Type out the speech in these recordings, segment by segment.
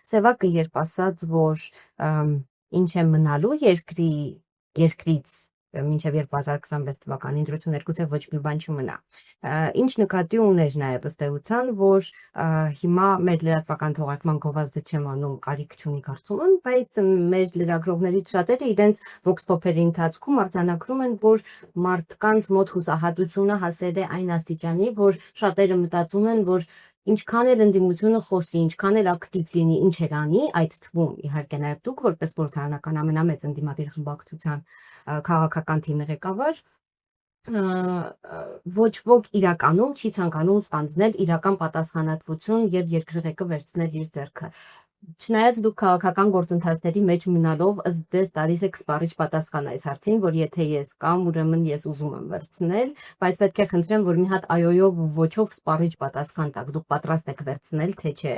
Սևակը երբ ասաց, որ ինչ է մնալու երկրից մինչև 2026 թվականին ընտրություններ գուցե ոչ մի բան չմնա։ Ինչ նկատի ուներ նաև ըստ էության, որ հիմա մեր լրատվական թողարկման գովազդը չեմ անում, կարիք չունի կարծում, բայց մեր լրագրողներից շատերը իրենց vox pop-երի ընթացքում արձանագրում են, որ մարդկանց մոտ հուսահատությունը հասել է այն աստիճանի, որ շատերը մտածում են, որ ինչքան էլ ընդդիմությունը խոսի, ինչքան էլ ակտիվ լինի, ինչ էլ անի, այդ թվում իհարկե նաև դուք որպես խորհրդարանական ամենամեծ ընդդիմադիր խմբակցության քաղաքական թիմի ղեկավար, ոչ ոք իրականում չի ցանկանում ստանձնել իրական պատասխանատվություն եւ երկրի ղեկը վերցնել իր ձեռքը։ Չնայած դուք քաղաքական գործընթացների մեջ մնալով ըստ ձեզ տալիս եք սպառիչ պատասխան այս հարցին, որ եթե ես կամ, ուրեմն ես ուզում եմ վերցնել, բայց պետք է խնդրեմ, որ մի հատ այոյով ու ոչով սպառիչ պատասխան տաք, դուք պատրաստ եք վերցնել, թե չէ,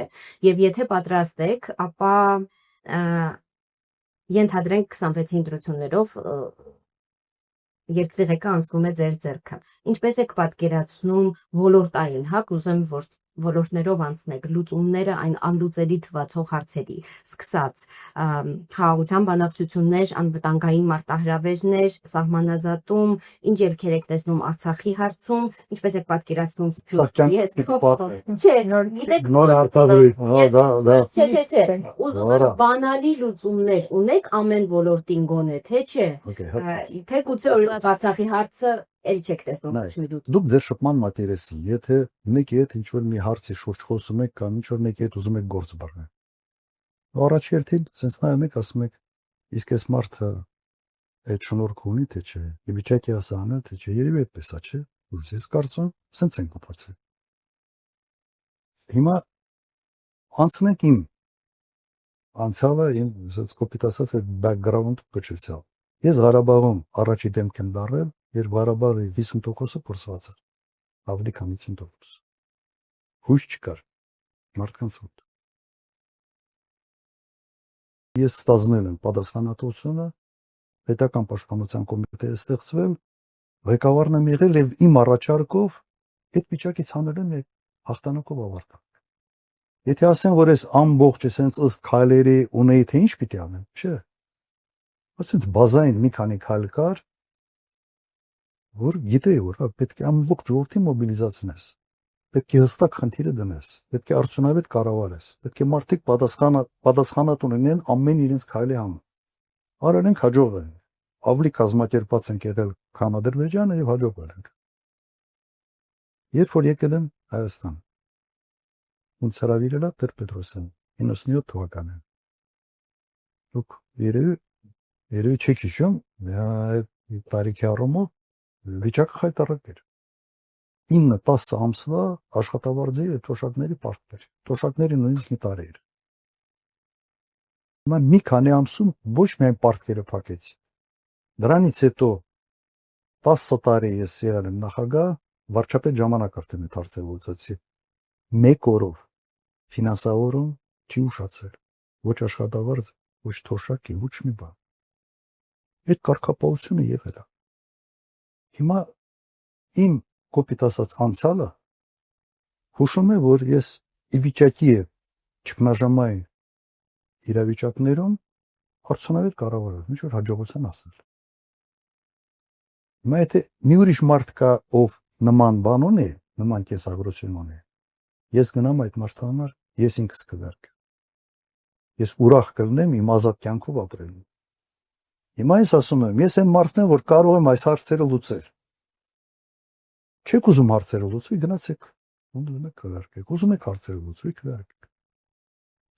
եւ եթե պատրաստ եք, ապա ենթադրենք 26-ի ընտրություններով երկրի ղեկը անցնում է ձեր ձեռքը։ Ինչպես եք պատկերացնում ոլորտային, կուզեմ, որ ոլորտներով անցնեք լուծումները այն անլուծելի թվացող հարցերի, սկսած խաղաղության բանակցություններ, անվտանգային մարտահրավերներ, սահմանազատում, ինչ ելքեր եք տեսնում Արցախի հարցում, ինչպես եք պատկերացնում Չէ, ուզում եմ բանալի լուծումներ ունեք ամեն ոլորտին գոնե, թե չէ, թե գուցե օրինակ Արցախի հարցը էլի չեք տեսնում ոչ մի լուծում։ Դուք ձեր շփման մատերեսի, եթե մեկի հետ ինչ-որ մի հարցի շուրջ խոսում եք կամ ինչ-որ մեկի հետ ուզում եք գործ բռնել, առաջի հերթին սենց նայում եք, ասում եք, իսկ այս մարդը այդ շնորհքը ունի, թե չէ, ի վիճակի է անել, թե չէ, երևի այդպես է, չէ, ես կարծում սենց ենք փոխել։ Հիմա անցնենք իմ անցյալը, իմ կոպիտ ասած այդ background կոչեցյալ։ Ես Ղարաբաղում առաջի դեմք եմ դարել, երբ Ղարաբաղի 50%-ը փորձված էր, ավելի քան 50%։ Հույս չկար մարդկանց մոտ։ Ես ստանձնել եմ պատասխանատվությունը, պետական պաշտպանության կոմիտե է ստեղծվել, ղեկավարն եմ եղել եւ իմ առաջարկով այդ վիճակից հանել եմ հաղթանակով ավարտել։ Եթե ասեն, որ ես ամբողջ էսենց ըստ քայլերի ունեի, թե ինչ պիտի անեմ, չէ։ Ասենց բազային մի քանի քայլ կար, որ գիտեի, որ պետք է ամբողջ ժողովրդին մոբիլիզացնես, պետք է հստակ խնդիրը դնես, պետք է արդյունավետ կառավարես, պետք է մարդիկ պատասխանատու լինեն ամեն իրենց քայլի համար։ Արել ենք, հաջողվել ենք, ավելի կազմակերպված ենք եղել, քան Ադրբեջանը եւ հաջողվել ենք։ Երբ որ եկել են Հայաստան, ոնց հրավիրել է Տեր-Պետրոսյան 97 թվականին։ Դուք երևի չեք հիշում, տարիքի առումով վիճակը խայտառակ էր։ 9-10 ամսվա աշխատավարձի թոշակների պարտքեր, թոշակների նույնիսկ մի տարի էր։ Հիմա մի քանի ամսում ոչ միայն պարտքերը փակեցի, դրանից հետո 10 տարի ես եղել եմ նախագահ, վարչապետ ժամանակ արդեն այդ հարցը լուծեցի։ Մեկ օրով ֆինանսավորում չի ուշացել, ոչ աշխատավարձ, ոչ թոշակի, ոչ մի բան։ Այդ կարգապահությունը եղել է։ Հիմա իմ կոպիտ ասած անցյալը հուշում է, որ ես ի վիճակի եմ ճգնաժամային իրավիճակներում արդյունավետ կառավարել, ինչ որ հաջողության հասնել։ Հիմա եթե մի ուրիշ մարդ կա, ով նման բան ունի, նման կենսագրություն ունի, ես գնամ այդ մարդու համար, ես ինքս կվերկեմ։ Ես ուրախ կլինեմ իմ ազատ կյանքով ապրելու։ Հիմա ես ասում եմ, ես այն մարդն եմ, որ կարող եմ այս հարցերը լուծել։ Չեք ուզում հարցերը լուծվի, գնացեք, ուզում եք քվերկեք, ուզում եք հարցերը լուծվի, քվերկեք։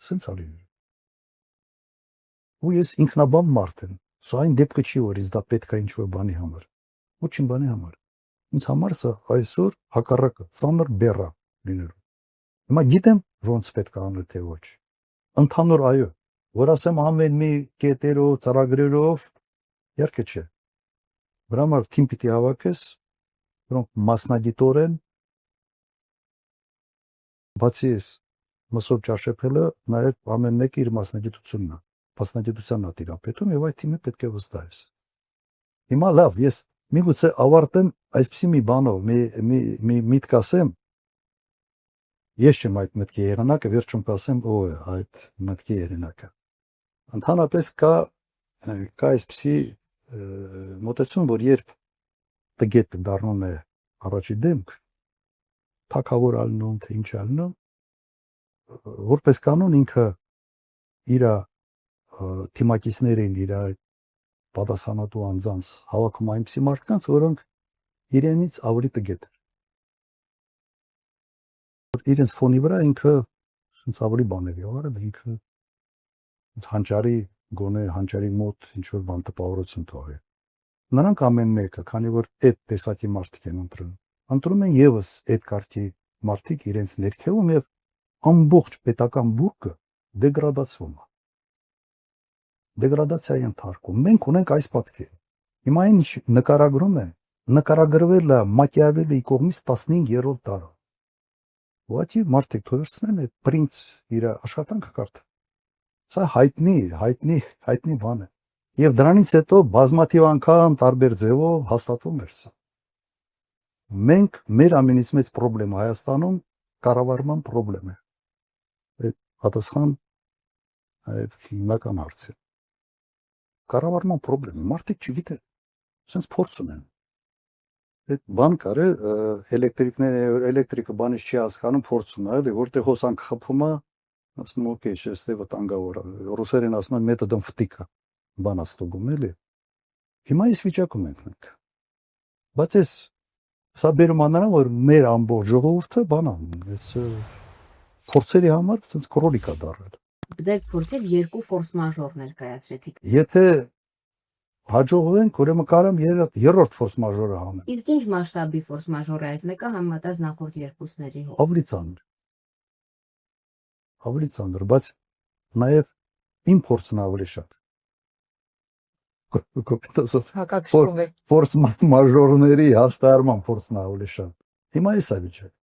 Սենց ալի։ Ու ես ինքնաբան մարդ եմ։ Սա այն դեպքը չի, որ ինձ դա պետք է ինչ-որ բանի համար։ Ոչինչ բանի համար։ Ինձ համար սա այսօր հակառակը ծանր բեռ է լինելու։ Հիմա գիտեմ ոնց պետք է անել, թե ոչ։ Ընդհանուր այո, որ ասեմ ամեն մի կետերով, ծրագրերով, իհարկե չէ։ Դրա համար թիմ պիտի հավաքես, որոնք մասնագիտորեն բացի ես մսով ճաշեփելը, նաև ամեն մեկը իր մասնագիտությունն է, մասնագիտությանն է տիրապետում եւ այդ թիմը պետք է վստահես։ Հիմա լավ, ես միգուցե ավարտեմ այսպեսի մի բանով, մի միտք ասեմ, Ես չեմ այդ մտքի եղանակը, վերջում կասեմ, ո՞վ է այդ մտքի եղանակը։ Ընդհանրապես կա այսպիսի մոտեցում, որ երբ տգետը դառնում է առաջի դեմք, թագավոր ալնում, թե ինչ ալնում, որպես կանոն ինքը իր թիմակիցներին, իր պատասխանատու անձանց հավաքում այնպիսի մարդկանց, որոնք իրենից ավելի տգետ են։ Իրենց ֆոնի վրա ինքը ինձ ավելի բաներ եղարել, ինքը հանճարի գոնե հանճարի մոտ ինչ որ բան տպավորություն թողել։ Նրանք ամեն մեկը, քանի որ այդ տեսակի մարդիկ են ընտրում են եւս այդ կարգի մարդիկ իրենց ներքևում եւ ամբողջ պետական բուրգը դեգրադացվում է։ Դեգրադացիայի ընթարկում։ Մենք ունենք այս պատկերը։ Հիմա այն ինչ նկարագրում է, նկարագրվել է Մակիավելիի կողմից 15-րդ դարում։ Ուղղակի մարդիկ թողեցնեն այդ պրինց իր աշխատանքը կարդալ։ Սա հայտնի բան է։ Եվ դրանից հետո բազմաթիվ անգամ տարբեր ձևով հաստատվում էր սա։ Մենք մեր ամենից մեծ խնդրեմը Հայաստանում կառավարման խնդրեմ է։ Այդ պատասխան հիմնական հարց է։ Կառավարման խնդրեմ է, մարդիկ չգիտեն, sense փորձ ունեն։ Այդ բան կարը էլեկտրիկը բանից չի հասկանում, փորձ ունա, էլի, որտեղ հոսանք խփում է, ասում օքեյ, շեստե վտանգավոր է։ Ռուսերեն ասում են մեթոդն վտիկա, բան աստուգում էլի։ Հիմա այս վիճակում ենք մենք։ Բայց սա բերում է նրան, որ մեր ամբողջ ժողովուրդը բան անում, այս փորձերի համար sense կրոնիկ է դառել։ Ձեր փորձից երկու ֆորս մաժոր ներկայացրեցիք։ Եթե հաջողվենք, ուրեմն կարամ երրորդ ֆորս մաժորը հանեմ։ Իսկ ինչ մասշտաբի ֆորս մաժոր է այս մեկը համեմատած նախորդ երկուսների հետ։ Ավելի ծանր, բայց նաև իմ փորձն ավելի շատ։ Հակակշռում է։ Ֆորս մաժորների հաշտարման փորձն ավելի շատ։ Հիմա էս է վիճակը։